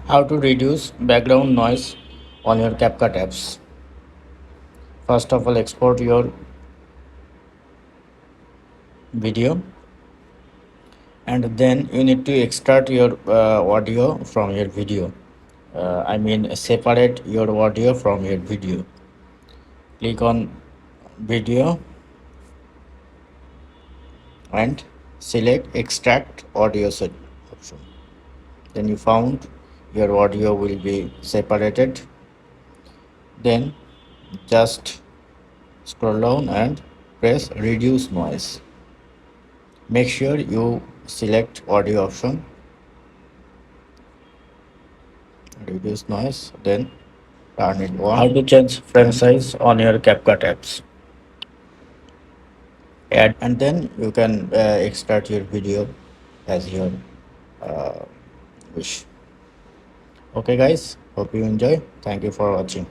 How to reduce background noise on your CapCut apps. First of all, export your video, and then you need to extract your audio from your video. I mean, separate your audio from your video. Click on video and select extract audio set option. Then you found your audio will be separated. Then just scroll down and press reduce noise. Make sure you select audio option, reduce noise, then turn it on. How to change frame size on your CapCut apps. Add and then you can extract your video as your uh, wish. Okay guys, hope you enjoy. Thank you for watching.